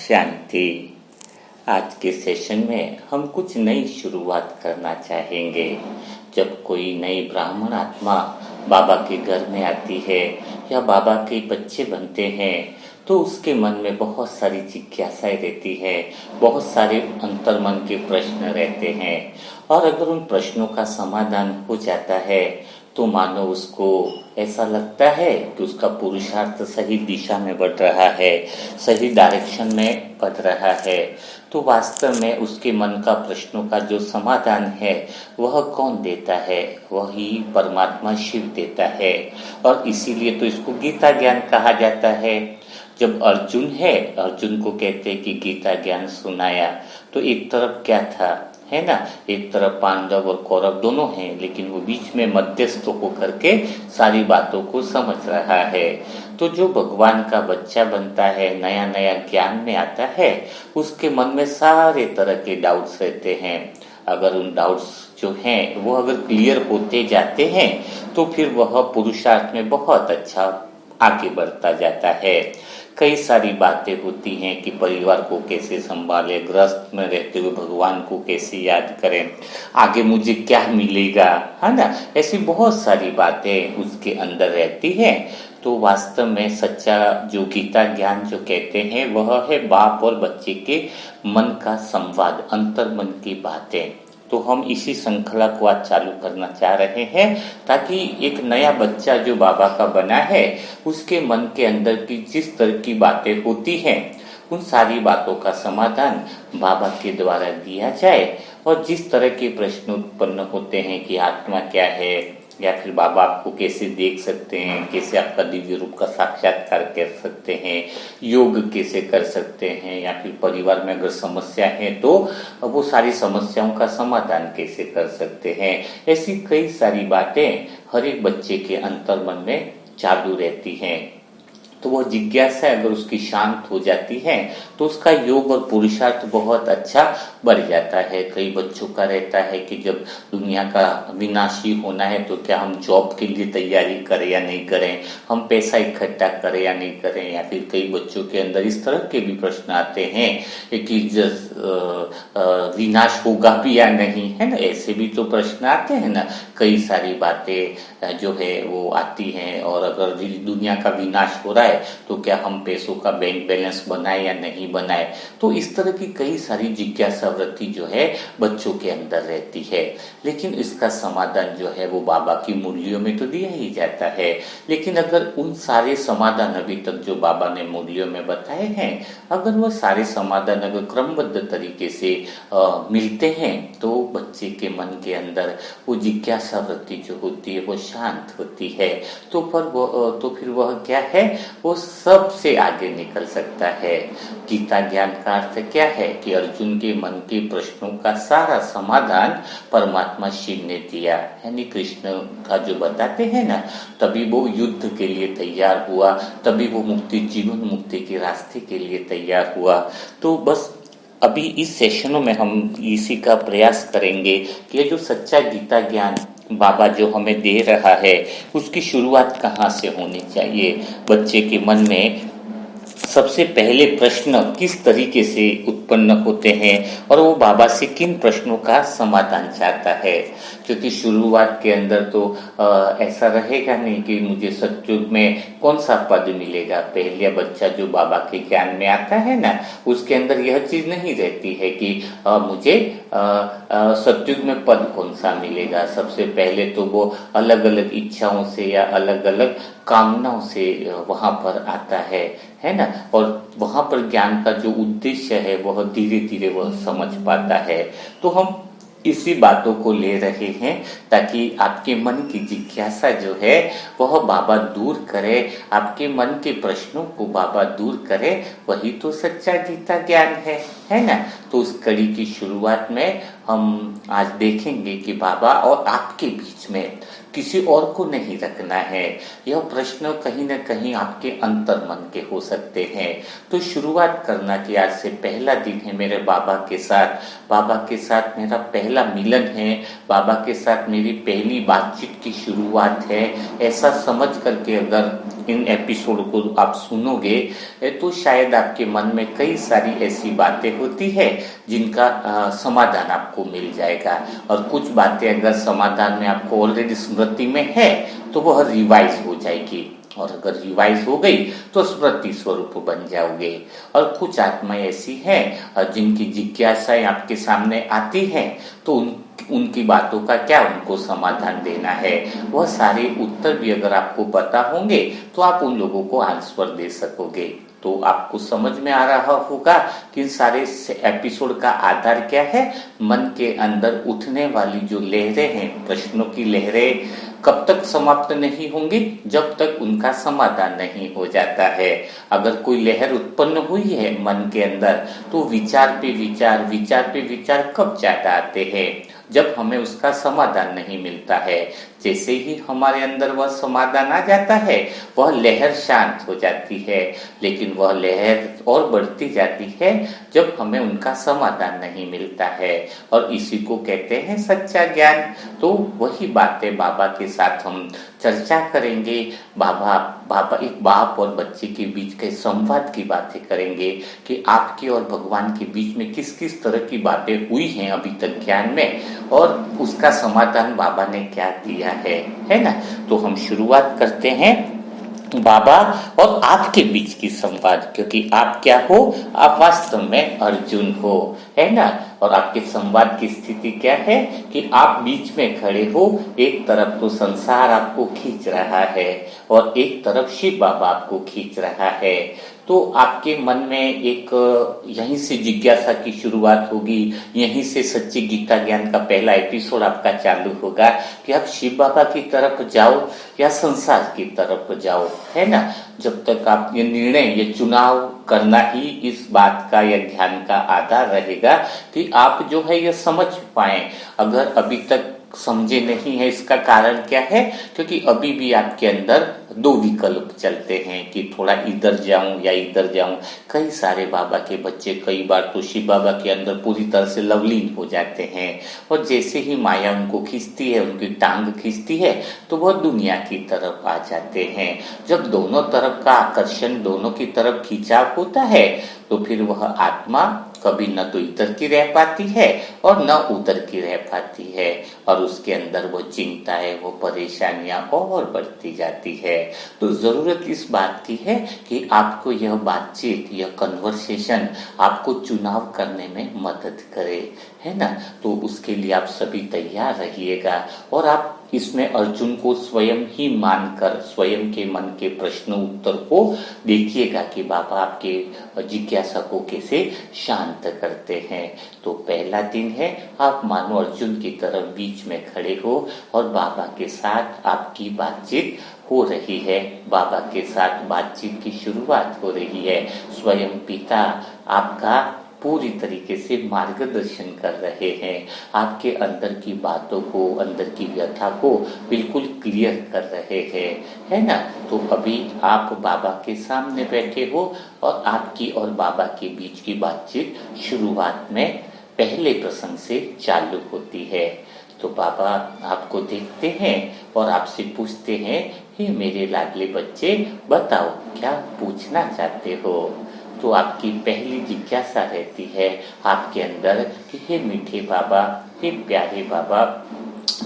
शांति। आज के सेशन में हम कुछ नई शुरुआत करना चाहेंगे। जब कोई नई ब्राह्मण आत्मा बाबा के घर में आती है या बाबा के बच्चे बनते हैं तो उसके मन में बहुत सारी जिज्ञासाएं रहती है, बहुत सारे अंतर्मन के प्रश्न रहते हैं। और अगर उन प्रश्नों का समाधान हो जाता है तो मानो उसको ऐसा लगता है कि उसका पुरुषार्थ सही दिशा में बढ़ रहा है, सही डायरेक्शन में बढ़ रहा है। तो वास्तव में उसके मन का प्रश्नों का जो समाधान है वह कौन देता है? वही परमात्मा शिव देता है। और इसीलिए तो इसको गीता ज्ञान कहा जाता है। जब अर्जुन को कहते हैं कि गीता ज्ञान सुनाया, तो एक तरफ क्या था, है ना, एक तरफ पांडव और कौरव दोनों हैं, लेकिन वो बीच में मध्यस्थ होकर के सारी बातों को समझ रहा है। तो जो भगवान का बच्चा बनता है, नया नया ज्ञान में आता है, उसके मन में सारे तरह के डाउट्स रहते हैं। अगर उन डाउट्स जो हैं वो अगर क्लियर होते जाते हैं तो फिर वह पुरुषार्थ में बहुत अच्छा आगे बढ़ता जाता है। कई सारी बातें होती हैं कि परिवार को कैसे संभाले, गृहस्थ में रहते हुए भगवान को कैसे याद करें, आगे मुझे क्या मिलेगा, है ना, ऐसी बहुत सारी बातें उसके अंदर रहती हैं। तो वास्तव में सच्चा जो गीता ज्ञान जो कहते हैं वह है बाप और बच्चे के मन का संवाद, अंतर्मन की बातें। तो हम इसी श्रृंखला को आज चालू करना चाह रहे हैं ताकि एक नया बच्चा जो बाबा का बना है उसके मन के अंदर की जिस तरह की बातें होती हैं उन सारी बातों का समाधान बाबा के द्वारा दिया जाए। और जिस तरह के प्रश्न उत्पन्न होते हैं कि आत्मा क्या है, या फिर बाबा आपको कैसे देख सकते हैं, कैसे आपका दिव्य रूप का साक्षात्कार कर सकते हैं, योग कैसे कर सकते हैं, या फिर परिवार में अगर समस्या है तो वो सारी समस्याओं का समाधान कैसे कर सकते हैं, ऐसी कई सारी बातें हर एक बच्चे के अंतर्मन में चालू रहती हैं। तो वह जिज्ञासा अगर उसकी शांत हो जाती है तो उसका योग और पुरुषार्थ बहुत अच्छा बढ़ जाता है। कई बच्चों का रहता है कि जब दुनिया का विनाशी होना है तो क्या हम जॉब के लिए तैयारी करें या नहीं करें, हम पैसा इकट्ठा करें या नहीं करें, या फिर कई बच्चों के अंदर इस तरह के भी प्रश्न आते हैं कि विनाश होगा भी या नहीं, है ना, ऐसे भी तो प्रश्न आते हैं ना। कई सारी बातें जो है वो आती हैं। और अगर दुनिया का विनाश हो रहा है तो क्या हम पैसों का बैंक बैलेंस बनाए या नहीं बनाए। तो इस तरह की कई सारी जिज्ञासा वृत्ति जो है बच्चों के अंदर रहती है। लेकिन इसका समाधान जो है वो बाबा की मूल्यों में तो दिया ही जाता है। लेकिन अगर उन सारे समाधान अभी तक जो बाबा ने मूल्यों में बताए हैं, अगर वो सारे समाधान अगर क्रमबद्ध तरीके से मिलते हैं तो बच्चे के मन के अंदर वो जिज्ञासा वृत्ति जो होती है वो शांत होती है। तो फिर वह क्या है, वो सबसे आगे निकल सकता है। गीता ज्ञान का अर्थ क्या है कि अर्जुन के मन के प्रश्नों का सारा समाधान परमात्मा शिव ने दिया, यानी कृष्ण का जो बताते हैं ना, तभी वो युद्ध के लिए तैयार हुआ, तभी वो जीवन मुक्ति के रास्ते के लिए तैयार हुआ। तो बस अभी इस सेशनों में हम इसी का प्रयास करेंगे कि ये जो सच्चा गीता ज्ञान बाबा जो हमें दे रहा है उसकी शुरुआत कहाँ से होनी चाहिए। बच्चे के मन में सबसे पहले प्रश्न किस तरीके से उत्पन्न होते हैं और वो बाबा से किन प्रश्नों का समाधान चाहता है। क्योंकि शुरुआत के अंदर तो ऐसा रहेगा नहीं कि मुझे सतयुग में कौन सा पद मिलेगा। पहले बच्चा जो बाबा के ज्ञान में आता है ना, उसके अंदर यह चीज नहीं रहती है कि मुझे सतयुग में पद कौन सा मिलेगा। सबसे पहले तो वो अलग अलग इच्छाओं से या अलग अलग कामनाओं से वहां पर आता है ना। और वहां पर ज्ञान का जो उद्देश्य है वह धीरे धीरे वह समझ पाता है। तो हम इसी बातों को ले रहे हैं ताकि आपके मन की जिज्ञासा जो है वह बाबा दूर करे, आपके मन के प्रश्नों को बाबा दूर करे। वही तो सच्चा गीता ज्ञान है ना। तो उस कड़ी की शुरुआत में हम आज देखेंगे कि बाबा और आपके बीच में किसी और को नहीं रखना है। यह प्रश्न कहीं न कहीं आपके अंतर मन के हो सकते हैं। तो शुरुआत करना कि आज से पहला दिन है मेरे बाबा के साथ मेरा पहला मिलन है, बाबा के साथ मेरी पहली बातचीत की शुरुआत है। ऐसा समझ करके अगर इन एपिसोड को आप सुनोगे तो शायद आपके मन में कई सारी ऐसी बातें होती है जिनका समाधान आपको मिल जाएगा। और कुछ बातें अगर समाधान में आपको ऑलरेडी स्मृति में है तो वह रिवाइज हो जाएगी, और अगर रिवाइज हो गई तो स्मृति स्वरूप बन जाओगे। और कुछ आत्माएं ऐसी हैं जिनकी जिज्ञासाएं आपके सामने आती हैं, तो उनकी बातों का क्या उनको समाधान देना है, वह सारे उत्तर भी अगर आपको पता होंगे तो आप उन लोगों को आंसर दे सकोगे। तो आपको समझ में आ रहा होगा कि इन सारे एपिसोड का आधार क्या है। मन के अंदर उठने वाली जो लहरें हैं, प्रश्नों की लहरें कब तक समाप्त नहीं होंगी, जब तक उनका समाधान नहीं हो जाता है। अगर कोई लहर उत्पन्न हुई है मन के अंदर तो विचार पे विचार कब ज्यादा आते हैं, जब हमें उसका समाधान नहीं मिलता है। जैसे ही हमारे अंदर वह समाधान आ जाता है वह लहर शांत हो जाती है, लेकिन वह लहर और बढ़ती जाती है जब हमें उनका समाधान नहीं मिलता है। और इसी को कहते हैं सच्चा ज्ञान। तो वही बातें बाबा के साथ हम चर्चा करेंगे। बाबा एक बाप और बच्चे के बीच के संवाद की बातें करेंगे कि आपके और भगवान के बीच में किस किस तरह की बातें हुई हैं अभी तक ज्ञान में, और उसका समाधान बाबा ने क्या दिया है ना। तो हम शुरुआत करते हैं बाबा और आपके बीच की संवाद, क्योंकि आप क्या हो, आप वास्तव में अर्जुन हो, है ना। और आपके संवाद की स्थिति क्या है कि आप बीच में खड़े हो, एक तरफ तो संसार आपको खींच रहा है और एक तरफ शिव बाबा आपको खींच रहा है। तो आपके मन में एक यहीं से जिज्ञासा की शुरुआत होगी, यहीं से सच्ची गीता ज्ञान का पहला एपिसोड आपका चालू होगा कि आप शिव बाबा की तरफ जाओ या संसार की तरफ जाओ, है ना। जब तक आप ये निर्णय, ये चुनाव करना ही इस बात का या ध्यान का आधार रहेगा कि आप जो है ये समझ पाए। अगर अभी तक समझे नहीं है, इसका कारण क्या है, क्योंकि अभी भी आपके अंदर दो विकल्प चलते हैं कि थोड़ा इधर जाऊं या इधर जाऊं। कई सारे बाबा के बच्चे कई बार तो शिव बाबा के अंदर पूरी तरह से लवलीन हो जाते हैं, और जैसे ही माया उनको खींचती है, उनकी टांग खींचती है, तो वह दुनिया की तरफ आ जाते हैं। जब दोनों तरफ का आकर्षण, दोनों की तरफ खिंचाव होता है, तो फिर वह आत्मा कभी न तो इधर की रह पाती है और न उधर की रह पाती है, और उसके अंदर वो चिंता है, वो परेशानियां और बढ़ती जाती है। तो जरूरत इस बात की है कि आपको यह बातचीत, यह कन्वर्सेशन आपको चुनाव करने में मदद करे, है ना। तो उसके लिए आप सभी तैयार रहिएगा, और आप इसमें अर्जुन को स्वयं ही मानकर स्वयं के मन के प्रश्न उत्तर को देखिएगा कि बाबा आपके जिज्ञासा को कैसे शांत करते हैं। तो पहला दिन है, आप मानो अर्जुन की तरफ बीच में खड़े हो और बाबा के साथ आपकी बातचीत हो रही है, बाबा के साथ बातचीत की शुरुआत हो रही है। स्वयं पिता आपका पूरी तरीके से मार्गदर्शन कर रहे हैं, आपके अंदर की बातों को, अंदर की व्यथा को बिल्कुल क्लियर कर रहे हैं, है ना। तो अभी आप बाबा के सामने बैठे हो और आपकी और बाबा के बीच की बातचीत शुरुआत में पहले प्रसंग से चालू होती है। तो बाबा आपको देखते हैं और आपसे पूछते हैं, हे मेरे लाडले बच्चे, बताओ क्या पूछना चाहते हो। तो आपकी पहली जिज्ञासा रहती है आपके अंदर कि हे मीठे बाबा, हे प्यारे बाबा,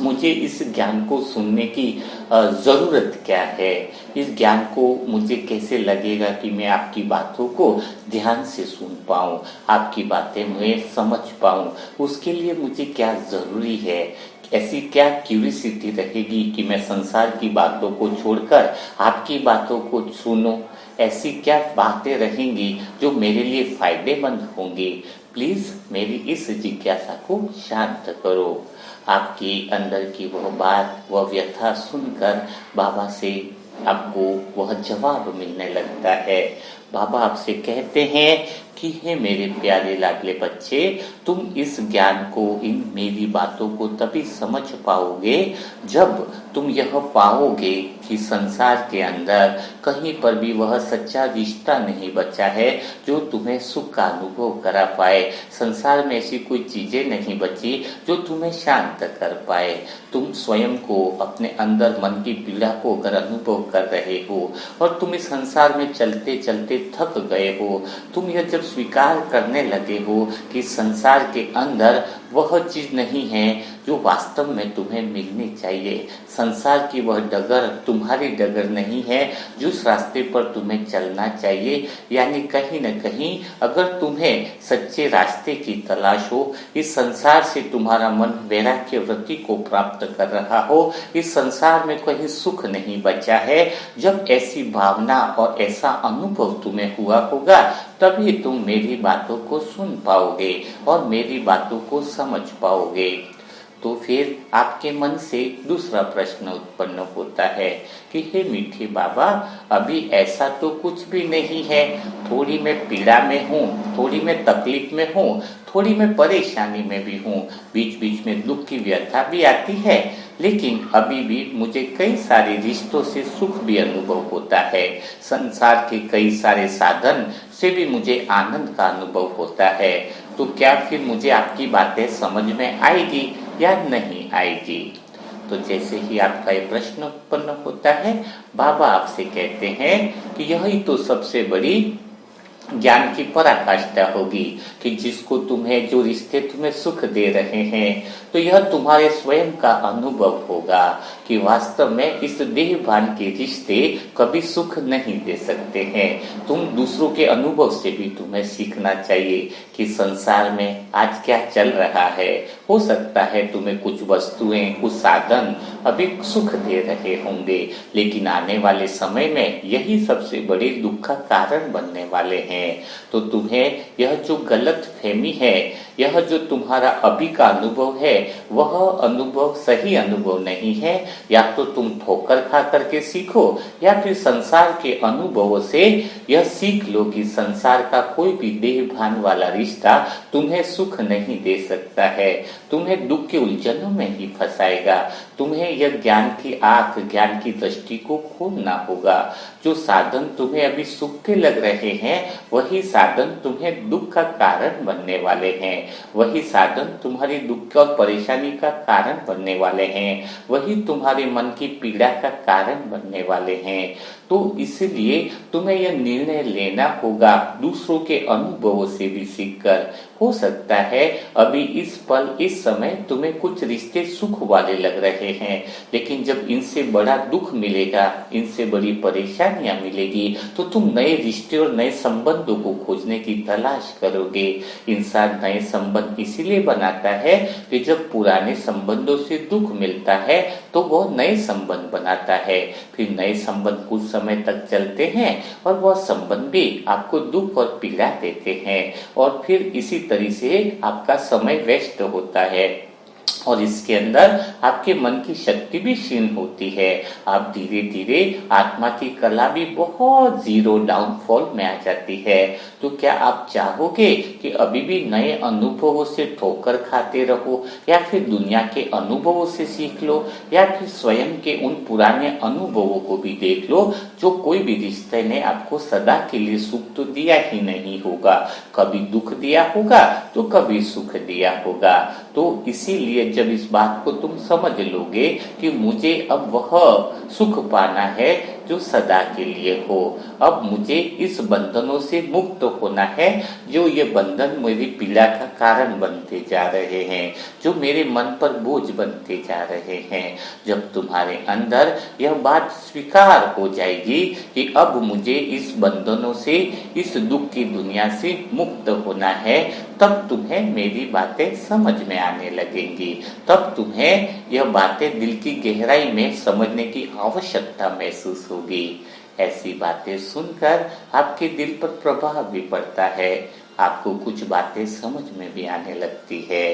मुझे इस ज्ञान को सुनने की जरूरत क्या है। इस ज्ञान को मुझे कैसे लगेगा कि मैं आपकी बातों को ध्यान से सुन पाऊं, आपकी बातें मैं समझ पाऊं। उसके लिए मुझे क्या जरूरी है, ऐसी क्या क्यूरियोसिटी रहेगी कि मैं संसार की बातों को छोड़कर आपकी बातों को सुनूं। ऐसी क्या बातें रहेंगी जो मेरे लिए फायदेमंद होंगी। प्लीज मेरी इस जिज्ञासा को शांत करो। आपकी अंदर की वह बात, वह व्यथा सुनकर बाबा से आपको वह जवाब मिलने लगता है। बाबा आपसे कहते हैं कि हे मेरे प्यारे लाडले बच्चे, तुम इस ज्ञान को, इन मेरी बातों को तभी समझ पाओगे जब तुम यह पाओगे कि संसार के अंदर कहीं पर भी वह सच्चा रिश्ता नहीं बचा है जो तुम्हें सुख का अनुभव करा पाए। संसार में ऐसी कोई चीजें नहीं बची जो तुम्हें शांत कर पाए। तुम स्वयं को, अपने अंदर मन की पीड़ा को अगर अनुभव कर रहे हो और तुम इस संसार में चलते चलते थक गए हो, तुम यह जब स्वीकार करने लगे हो कि संसार के अंदर वह चीज नहीं है जो वास्तव में तुम्हें मिलनी चाहिए, संसार की वह डगर तुम्हारी डगर नहीं है जिस रास्ते पर तुम्हें चलना चाहिए, यानी कहीं न कहीं अगर तुम्हें सच्चे रास्ते की तलाश हो, इस संसार से तुम्हारा मन वैराग्य वृत्ति को प्राप्त कर रहा हो, इस संसार में कहीं सुख नहीं बचा है, जब ऐसी भावना और ऐसा अनुभव तुम्हें हुआ होगा तभी तुम मेरी बातों को सुन पाओगे और मेरी बातों को समझ पाओगे। तो फिर आपके मन से दूसरा प्रश्न उत्पन्न होता है कि हे मीठे बाबा, अभी ऐसा तो कुछ भी नहीं है, थोड़ी मैं पीड़ा में हूँ, थोड़ी मैं तकलीफ में हूँ, थोड़ी मैं परेशानी में भी हूँ, बीच बीच में दुख की व्यथा भी आती है, लेकिन अभी भी मुझे कई सारे रिश्तों से सुख भी अनुभव होता है, संसार के कई सारे साधन से भी मुझे आनंद का अनुभव होता है। तो क्या फिर मुझे आपकी बातें समझ में आएगी या नहीं आएगी? तो जैसे ही आपका ये प्रश्न उत्पन्न होता है, बाबा आपसे कहते हैं कि यही तो सबसे बड़ी ज्ञान की पराकाष्ठा होगी कि जिसको तुम्हें, जो रिश्ते तुम्हें सुख दे रहे हैं, तो यह तुम्हारे स्वयं का अनुभव होगा कि वास्तव में इस देहभान के रिश्ते कभी सुख नहीं दे सकते हैं। तुम दूसरों के अनुभव से भी तुम्हें सीखना चाहिए कि संसार में आज क्या चल रहा है। हो सकता है तुम्हें कुछ वस्तुएं, कुछ साधन अभी सुख दे रहे होंगे, लेकिन आने वाले समय में यही सबसे बड़े दुख का कारण बनने वाले हैं। तो तुम्हें यह जो गलत फहमी है, यह जो तुम्हारा अभी का अनुभव है, वह अनुभव सही अनुभव नहीं है। या तो तुम ठोकर खा करके सीखो या फिर संसार के अनुभवों से यह सीख लो कि संसार का कोई भी देहभान वाला रिश्ता तुम्हें सुख नहीं दे सकता है, तुम्हें दुख के उलझनों में ही फंसाएगा। तुम्हें यह ज्ञान की आंख, ज्ञान की दृष्टि को खोलना होगा। जो साधन तुम्हें अभी सुख के लग रहे हैं, वही साधन तुम्हें दुख का कारण बनने वाले हैं, वही साधन तुम्हारी दुख और परेशानी का कारण बनने वाले हैं, वही तुम्हारे मन की पीड़ा का कारण बनने वाले हैं। तो इसलिए तुम्हें यह निर्णय लेना होगा दूसरों के अनुभवों से भी सीखकर। हो सकता है अभी इस पल, इस समय तुम्हें कुछ रिश्ते सुख वाले लग रहे हैं, लेकिन जब इनसे बड़ा दुख मिलेगा, इनसे बड़ी परेशानियां मिलेगी, तो तुम नए रिश्ते और नए संबंधों को खोजने की तलाश करोगे। इंसान नए संबंध इसीलिए बनाता है कि जब पुराने संबंधों से दुख मिलता है तो वह नए संबंध बनाता है। फिर नए संबंध कुछ समय तक चलते हैं और वह संबंध भी आपको दुख और पीड़ा देते हैं, और फिर इसी तरह से आपका समय व्यस्त होता है और इसके अंदर आपके मन की शक्ति भी क्षीण होती है। आप धीरे धीरे आत्मा की कला भी बहुत जीरो डाउनफॉल में आ जाती है। तो क्या आप चाहोगे कि अभी भी नए अनुभवों से ठोकर खाते रहो, या फिर दुनिया के अनुभवों से सीख लो, या फिर स्वयं के उन पुराने अनुभवों को भी देख लो जो कोई भी रिश्ते ने आपको सदा के लिए सुख तो दिया ही नहीं होगा, कभी दुख दिया होगा तो कभी सुख दिया होगा। तो इसीलिए जब इस बात को तुम समझ लोगे कि मुझे अब वह सुख पाना है जो सदा के लिए हो, अब मुझे इस बंधनों से मुक्त होना है जो ये बंधन मेरी पीड़ा का कारण बनते जा रहे हैं, जो मेरे मन पर बोझ बनते जा रहे हैं, जब तुम्हारे अंदर यह बात स्वीकार हो जाएगी कि अब मुझे इस बंधनों से, इस दुख की दुनिया से मुक्त होना है, तब तुम्हें मेरी बातें समझ में आने लगेंगी, तब तुम्हें यह बातें दिल की गहराई में समझने की आवश्यकता महसूस होगी। ऐसी बातें सुनकर आपके दिल पर प्रभाव भी पड़ता है, आपको कुछ बातें समझ में भी आने लगती है।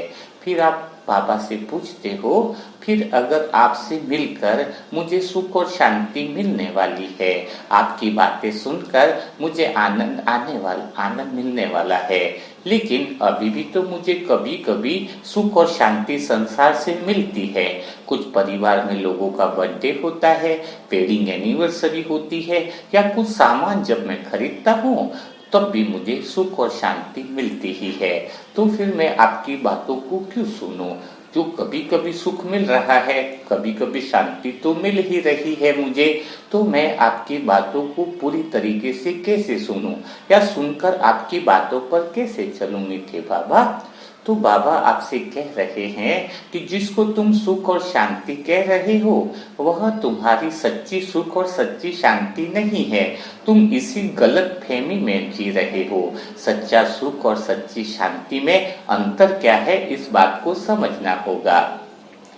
फिर आप बाबा से पूछते हो, फिर अगर आपसे मिलकर मुझे सुख और शांति मिलने वाली है, आपकी बातें सुनकर मुझे आनंद मिलने वाला है, लेकिन अभी भी तो मुझे कभी कभी सुख और शांति संसार से मिलती है। कुछ परिवार में लोगों का बर्थडे होता है, वेडिंग एनिवर्सरी होती है, या कुछ सामान जब मैं खरीदता हूँ तब भी मुझे सुख और शांति मिलती ही है। तो फिर मैं आपकी बातों को क्यों सुनूं? जो कभी कभी सुख मिल रहा है, कभी कभी शांति तो मिल ही रही है मुझे, तो मैं आपकी बातों को पूरी तरीके से कैसे सुनूं, या सुनकर आपकी बातों पर कैसे चलूं मीठे बाबा? तो बाबा आपसे कह रहे हैं कि जिसको तुम सुख और शांति कह रहे हो, वह तुम्हारी सच्ची सुख और सच्ची शांति नहीं है। तुम इसी गलत फहमी में जी रहे हो। सच्चा सुख और सच्ची शांति में अंतर क्या है, इस बात को समझना होगा।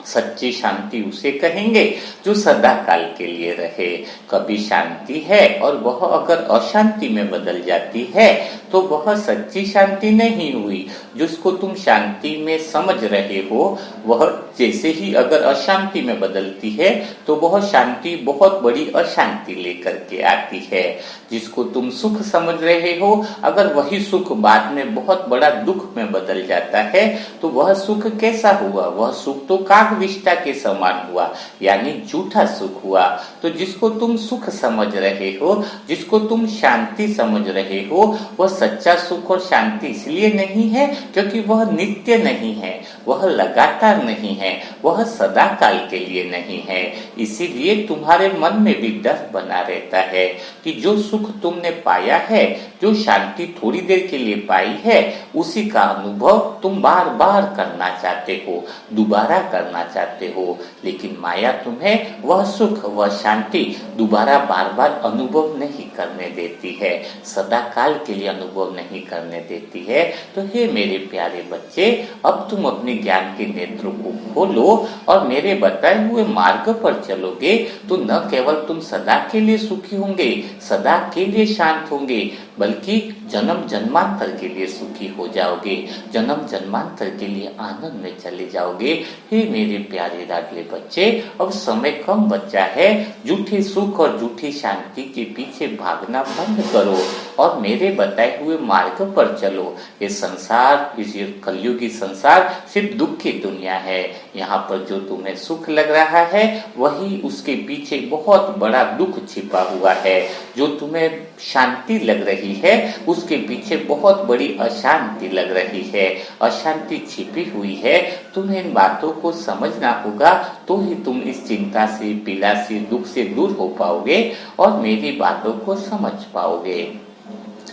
सच्ची शांति उसे कहेंगे जो सदा काल के लिए रहे। कभी शांति है और वह अगर अशांति में बदल जाती है तो वह सच्ची शांति नहीं हुई। जिसको तुम शांति में समझ रहे हो, वह जैसे ही अगर अशांति में बदलती है तो वह शांति बहुत बड़ी अशांति लेकर के आती है। जिसको तुम सुख समझ रहे हो, अगर वही सुख बाद में बहुत बड़ा दुख में बदल जाता है तो वह सुख कैसा हुआ? वह सुख तो काग विष्ठा के समान हुआ, यानी झूठा सुख हुआ। तो जिसको तुम सुख समझ रहे हो, जिसको तुम शांति समझ रहे हो, वह सच्चा सुख और शांति इसलिए नहीं है क्योंकि वह नित्य नहीं है, वह लगातार नहीं है, वह सदा काल के लिए नहीं है। इसीलिए तुम्हारे मन में भी डर बना रहता है कि जो सुख तुमने पाया है, जो शांति थोड़ी देर के लिए पाई है, उसी का अनुभव तुम बार बार करना चाहते हो, दोबारा करना चाहते हो। लेकिन माया तुम्हें वह सुख, वह शांति दोबारा बार बार अनुभव नहीं करने देती है, सदा काल के लिए अनुभव नहीं करने देती है। तो हे मेरे प्यारे बच्चे, अब तुम अपने ज्ञान के नेत्रों को खोलो और मेरे बताए हुए मार्ग पर चलोगे तो न केवल तुम सदा के लिए सुखी होंगे, सदा के लिए शांत होंगे, बल्कि जन्म जन्मांतर के लिए सुखी हो जाओगे, जन्म जन्मांतर के लिए आनंद में चले जाओगे। हे मेरे प्यारे लाडले बच्चे, अब समय कम बचा है, झूठी सुख और झूठी शांति के पीछे भागना बंद करो और मेरे बताए हुए मार्ग पर चलो। ये संसार, इस कलयुगी संसार सिर्फ दुख की दुनिया है। यहाँ पर जो तुम्हें सुख लग रहा है, वही उसके पीछे बहुत बड़ा दुख छिपा हुआ है। जो तुम्हें शांति लग रही है, उसके पीछे बहुत बड़ी अशांति लग रही है, अशांति छिपी हुई है। तुम्हें इन बातों को समझना होगा, तो ही तुम इस चिंता से, पीड़ा से, दुख से दूर हो पाओगे और मेरी बातों को समझ पाओगे।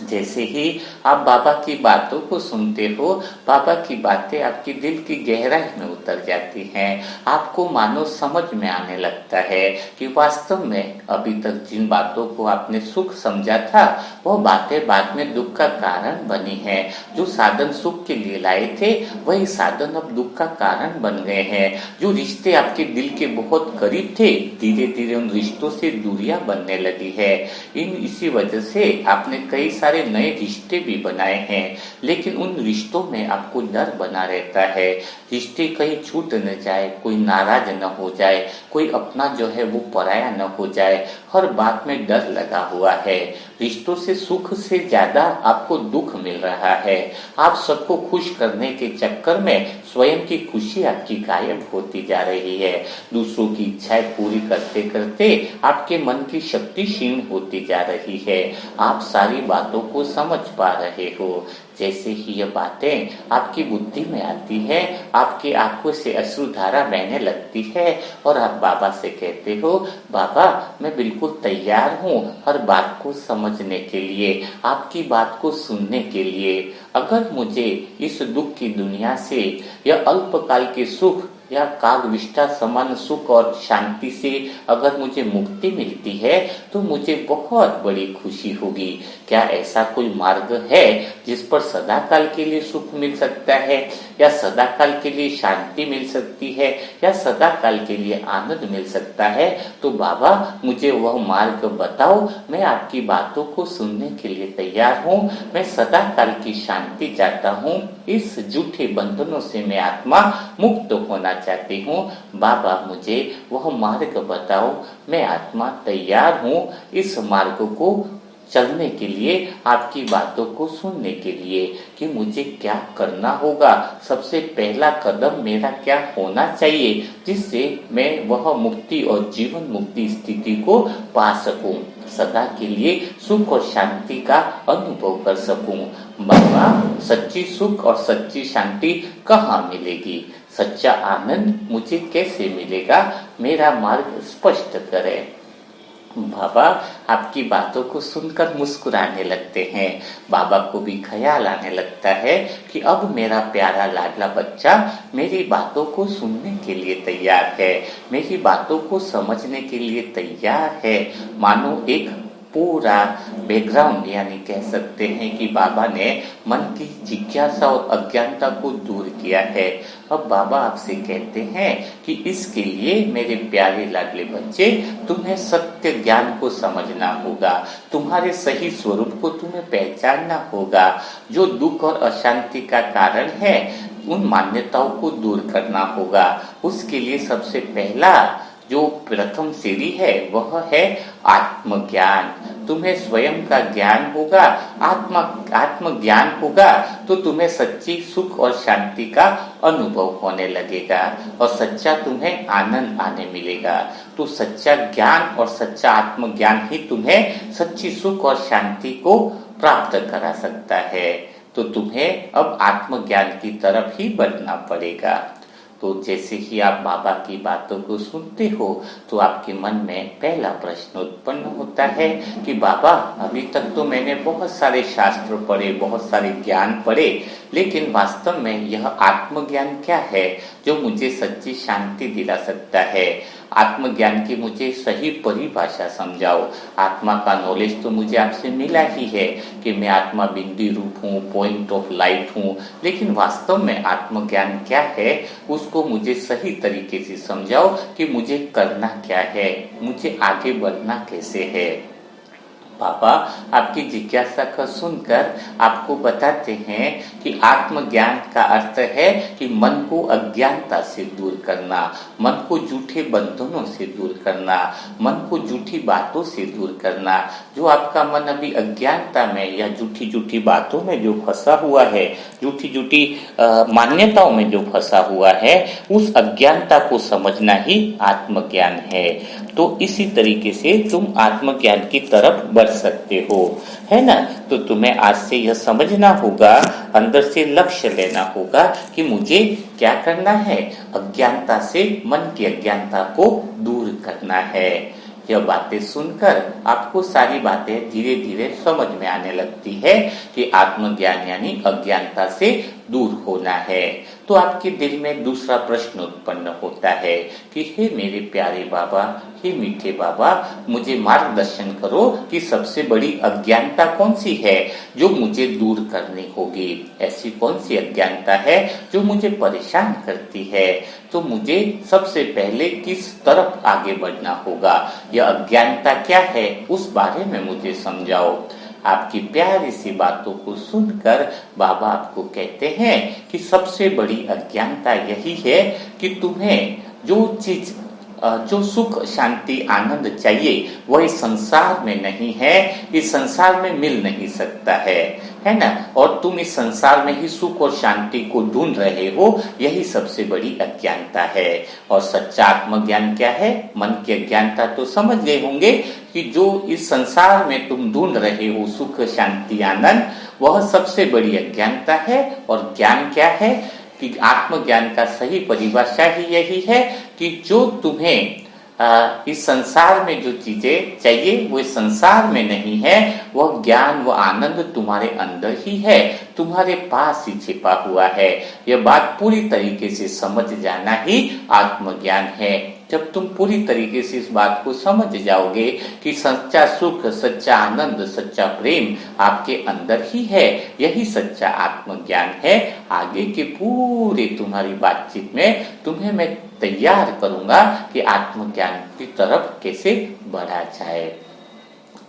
जैसे ही आप बाबा की बातों को सुनते हो, बाबा की बातें आपकी दिल की गहराई में उतर जाती हैं। आपको मानो समझ में आने लगता है कि वास्तव में अभी तक जिन बातों को आपने सुख समझा था, वह बातें बाद में दुख का कारण बनी है। जो साधन सुख के लिए लाए थे, वही साधन अब दुख का कारण बन गए हैं। जो रिश्ते आपके दिल के बहुत करीब थे, धीरे धीरे उन रिश्तों से दूरियां बनने लगी है। इसी वजह से आपने कई सारे नए रिश्ते भी बनाए हैं, लेकिन उन रिश्तों में आपको डर बना रहता है। रिश्ते कहीं छूट न जाए, कोई नाराज न हो जाए, कोई अपना जो है वो पराया न हो जाए, हर बात में डर लगा हुआ है। रिश्तों से सुख से ज्यादा आपको दुख मिल रहा है। आप सबको खुश करने के चक्कर में स्वयं की खुशी आपकी गायब होती जा रही है। दूसरों की इच्छाएं पूरी करते करते आपके मन की शक्ति क्षीण होती जा रही है। आप सारी बातों को समझ पा रहे हो। जैसे ही ये बातें आपकी बुद्धि में आती है, आपकी आंखों से अश्रुधारा बहने लगती है और आप बाबा से कहते हो, बाबा मैं बिल्कुल तैयार हूँ हर बात को समझने के लिए, आपकी बात को सुनने के लिए। अगर मुझे इस दुख की दुनिया से या अल्पकाल के सुख या कागविष्ठा समान सुख और शांति से अगर मुझे मुक्ति मिलती है तो मुझे बहुत बड़ी खुशी होगी। क्या ऐसा कोई मार्ग है जिस पर सदाकाल के लिए सुख मिल सकता है, या सदाकाल के लिए शांति मिल सकती है, या सदाकाल के लिए आनंद मिल सकता है? तो बाबा मुझे वह मार्ग बताओ, मैं आपकी बातों को सुनने के लिए तैयार हूँ। मैं सदाकाल की शांति चाहता हूँ, इस झूठे बंधनों से मैं आत्मा मुक्त होना चाहती हूँ। बाबा मुझे वह मार्ग बताओ, मैं आत्मा तैयार हूँ इस मार्ग को चलने के लिए, आपकी बातों को सुनने के लिए कि मुझे क्या करना होगा, सबसे पहला कदम मेरा क्या होना चाहिए जिससे मैं वह मुक्ति और जीवन मुक्ति स्थिति को पा सकूं, सदा के लिए सुख और शांति का अनुभव कर सकूं। बाबा सच्ची सुख और सच्ची शांति कहाँ मिलेगी, सच्चा आनंद मुझे कैसे मिलेगा, मेरा मार्ग स्पष्ट करें। बाबा आपकी बातों को सुनकर मुस्कुराने लगते हैं। बाबा को भी ख्याल आने लगता है कि अब मेरा प्यारा लाडला बच्चा मेरी बातों को सुनने के लिए तैयार है, मेरी बातों को समझने के लिए तैयार है। मानो एक पूरा बैकग्राउंड यानी कह सकते हैं कि बाबा ने मन की जिज्ञासा और अज्ञानता को दूर किया है। अब बाबा आपसे कहते हैं कि इसके लिए मेरे प्यारे लाडले बच्चे तुम्हें सत्य ज्ञान को समझना होगा, तुम्हारे सही स्वरूप को तुम्हें पहचानना होगा। जो दुख और अशांति का कारण है उन मान्यताओं को दूर करना होगा। उसके लिए सबसे पहला जो प्रथम सीढ़ी है वह है आत्मज्ञान। तुम्हें स्वयं का ज्ञान होगा, आत्मज्ञान होगा तो तुम्हें सच्ची सुख और शांति का अनुभव होने लगेगा और सच्चा तुम्हें आनंद आने मिलेगा। तो सच्चा ज्ञान और सच्चा आत्मज्ञान ही तुम्हें सच्ची सुख और शांति को प्राप्त करा सकता है। तो तुम्हें अब आत्मज्ञान की तरफ ही बढ़ना पड़ेगा। तो जैसे ही आप बाबा की बातों को सुनते हो तो आपके मन में पहला प्रश्न उत्पन्न होता है कि बाबा अभी तक तो मैंने बहुत सारे शास्त्र पढ़े, बहुत सारे ज्ञान पढ़े, लेकिन वास्तव में यह आत्मज्ञान क्या है जो मुझे सच्ची शांति दिला सकता है। आत्मज्ञान की मुझे सही परिभाषा समझाओ। आत्मा का नॉलेज तो मुझे आपसे मिला ही है कि मैं आत्मा बिंदी रूप हूँ, पॉइंट ऑफ लाइट हूँ, लेकिन वास्तव में आत्मज्ञान क्या है उसको मुझे सही तरीके से समझाओ कि मुझे करना क्या है, मुझे आगे बढ़ना कैसे है। पापा आपकी जिज्ञासा को सुनकर आपको बताते हैं कि आत्मज्ञान का अर्थ है कि मन को अज्ञानता से दूर करना, मन को झूठे बंधनों से दूर करना, मन को झूठी बातों से दूर करना। जो आपका मन अभी अज्ञानता में या झूठी झूठी बातों में जो फंसा हुआ है, झूठी झूठी मान्यताओं में जो फंसा हुआ है, उस अज्ञानता को समझना ही आत्मज्ञान है। तो इसी तरीके से तुम आत्मज्ञान की तरफ बढ़ सकते हो, है ना। तो तुम्हें आज से यह समझना होगा, अंदर से लक्ष्य लेना होगा कि मुझे क्या करना है, अज्ञानता से मन की अज्ञानता को दूर करना है। यह बातें सुनकर आपको सारी बातें धीरे धीरे समझ में आने लगती है कि आत्मज्ञान यानी अज्ञानता से दूर होना है। तो आपके दिल में दूसरा प्रश्न उत्पन्न होता है कि हे मेरे प्यारे बाबा, हे मीठे बाबा, मुझे मार्गदर्शन करो कि सबसे बड़ी अज्ञानता कौन सी है जो मुझे दूर करनी होगी। ऐसी कौन सी अज्ञानता है जो मुझे परेशान करती है। तो मुझे सबसे पहले किस तरफ आगे बढ़ना होगा, यह अज्ञानता क्या है उस बारे में मुझे समझाओ। आपकी प्यारी सी बातों को सुनकर बाबा आपको कहते हैं कि सबसे बड़ी अज्ञानता यही है कि तुम्हें जो चीज, जो सुख शांति आनंद चाहिए वह इस संसार में नहीं है, इस संसार में मिल नहीं सकता है ना। और तुम इस संसार में ही सुख और शांति को ढूंढ रहे हो, यही सबसे बड़ी अज्ञानता है। और सच्चा आत्मज्ञान क्या है, मन की अज्ञानता तो समझ गए होंगे कि जो इस संसार में तुम ढूंढ रहे हो सुख शांति आनंद, वह सबसे बड़ी अज्ञानता है। और ज्ञान क्या है कि आत्मज्ञान का सही परिभाषा ही यही है कि जो तुम्हें इस संसार में जो चीजें चाहिए वो इस संसार में नहीं है, वह ज्ञान व आनंद तुम्हारे अंदर ही है, तुम्हारे पास ही छिपा हुआ है। यह बात पूरी तरीके से समझ जाना ही आत्मज्ञान है। जब तुम पूरी तरीके से इस बात को समझ जाओगे कि सच्चा सुख, सच्चा आनंद, सच्चा प्रेम आपके अंदर ही है, यही सच्चा आत्मज्ञान है। आगे के पूरे तुम्हारी बातचीत में तुम्हें मैं तैयार करूंगा कि आत्मज्ञान की तरफ कैसे बढ़ा जाए।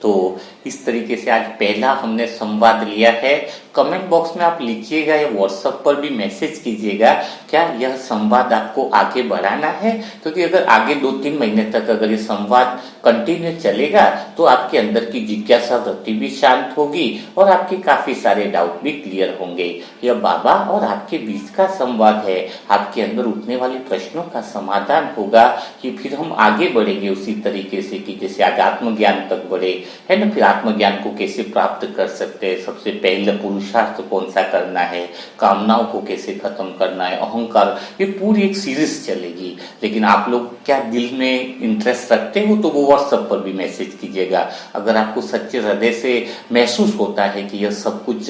तो इस तरीके से आज पहला हमने संवाद लिया है। कमेंट बॉक्स में आप लिखिएगा या व्हाट्सएप पर भी मैसेज कीजिएगा, क्या यह संवाद आपको आगे बढ़ाना है? क्योंकि अगर आगे 2-3 महीने तक अगर ये संवाद कंटिन्यू चलेगा तो आपके अंदर की जिज्ञासा वृत्ति भी शांत होगी और आपके काफी सारे डाउट भी क्लियर होंगे। यह बाबा और आपके बीच का संवाद है, आपके अंदर उठने वाले प्रश्नों का समाधान होगा कि फिर हम आगे बढ़ेंगे उसी तरीके से कि जैसे आज आत्मज्ञान तक बढ़े, है ना। फिर आत्मज्ञान को कैसे प्राप्त कर सकते हैं, सबसे पहले पुरुषार्थ कौन सा करना है, कामनाओं को कैसे खत्म करना है, अहंकार, ये पूरी एक सीरीज चलेगी। लेकिन आप लोग क्या दिल में इंटरेस्ट रखते हो तो वो व्हाट्सएप पर भी मैसेज कीजिएगा। अगर आपको सच्चे हृदय से महसूस होता है कि यह सब कुछ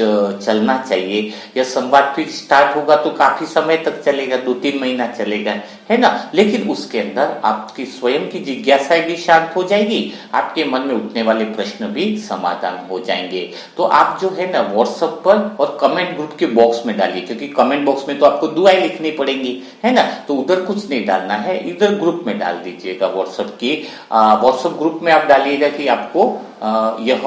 चलना चाहिए, यह संवाद फिर स्टार्ट होगा तो काफी समय तक चलेगा, 2-3 महीना चलेगा, है ना। लेकिन उसके अंदर आपकी स्वयं की जिज्ञासाएं भी शांत हो जाएगी, आपके मन में उठने वाले प्रश्न भी समाधान हो जाएंगे। तो आप जो है ना व्हाट्सएप पर और कमेंट ग्रुप के बॉक्स में डालिए, क्योंकि कमेंट बॉक्स में तो आपको दुआएं लिखनी पड़ेंगी, है ना। तो उधर कुछ नहीं डालना है, इधर ग्रुप में डाल दीजिएगा। व्हाट्सएप ग्रुप में आप डालिएगा कि आपको यह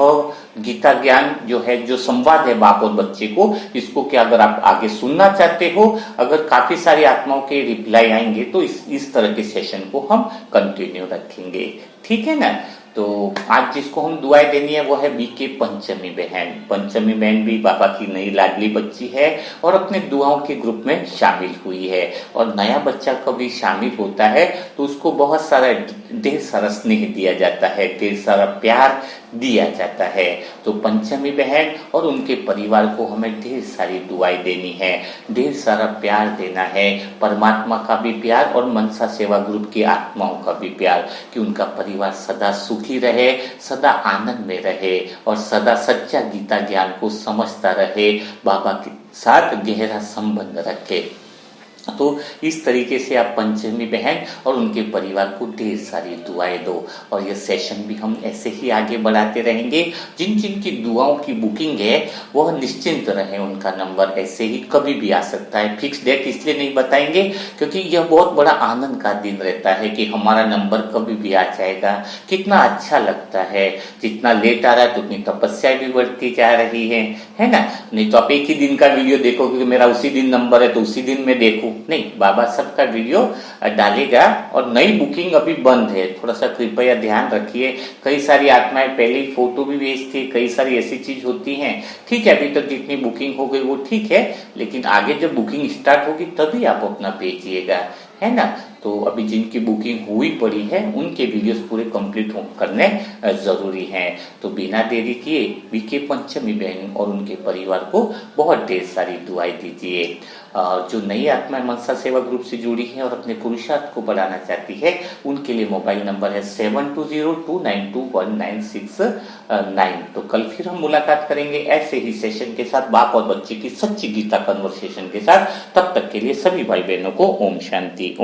गीता ज्ञान जो है, जो संवाद है बाप और बच्चे को, इसको क्या अगर आप आगे सुनना चाहते हो, अगर काफी सारी आत्माओं के रिप्लाई आएंगे तो इस तरह के सेशन को हम कंटिन्यू रखेंगे, ठीक है ना। तो आज जिसको हम दुआएं देनी है वो है बीके पंचमी बहन। पंचमी बहन भी बाबा की नई लाडली बच्ची है और अपने दुआओं के ग्रुप में शामिल हुई है। और नया बच्चा कभी शामिल होता है तो उसको बहुत सारा ढेर सारा स्नेह दिया जाता है, ढेर सारा प्यार दिया जाता है। तो पंचमी बहन और उनके परिवार को हमें ढेर सारी दुआएं देनी है, ढेर सारा प्यार देना है, परमात्मा का भी प्यार और मनसा सेवा ग्रुप की आत्माओं का भी प्यार, कि उनका परिवार सदा सुखी रहे, सदा आनंद में रहे और सदा सच्चा गीता ज्ञान को समझता रहे, बाबा के साथ गहरा संबंध रखे। तो इस तरीके से आप पंचमी बहन और उनके परिवार को ढेर सारी दुआएं दो। और ये सेशन भी हम ऐसे ही आगे बढ़ाते रहेंगे। जिन जिन की दुआओं की बुकिंग है वह निश्चिंत रहे, उनका नंबर ऐसे ही कभी भी आ सकता है। फिक्स डेट इसलिए नहीं बताएंगे क्योंकि यह बहुत बड़ा आनंद का दिन रहता है कि हमारा नंबर कभी भी आ जाएगा। कितना अच्छा लगता है, जितना लेट आ रहा है तो उतनी तपस्या भी बढ़ती जा रही है ना। नहीं तो आप एक ही दिन का वीडियो देखोगे कि मेरा उसी दिन नंबर है तो उसी दिन में देखूं, नहीं, बाबा सबका वीडियो डालेगा। और नई बुकिंग अभी बंद है, थोड़ा सा कृपया ध्यान रखिए। कई सारी आत्माएं पहले ही फोटो भी भेजती, कई सारी ऐसी चीज होती हैं। ठीक है, अभी तक जितनी बुकिंग हो गई वो ठीक है, लेकिन आगे जब बुकिंग स्टार्ट होगी तभी आप अपना भेजिएगा, है ना। तो अभी जिनकी बुकिंग हुई पड़ी है उनके वीडियोस पूरे कंप्लीट करने जरूरी हैं। तो बिना देरी किए बीके पंचमी बहन और उनके परिवार को बहुत ढेर सारी दुआएं दीजिए। जो नई आत्माएं मनसा सेवा ग्रुप से जुड़ी हैं और अपने पुरुषार्थ को बढ़ाना चाहती है उनके लिए मोबाइल नंबर है 7202921969। तो कल फिर हम मुलाकात करेंगे ऐसे ही सेशन के साथ, बाप और बच्चे की सच्ची गीता कन्वर्सेशन के साथ। तब तक के लिए सभी भाई बहनों को ओम शांति। ओम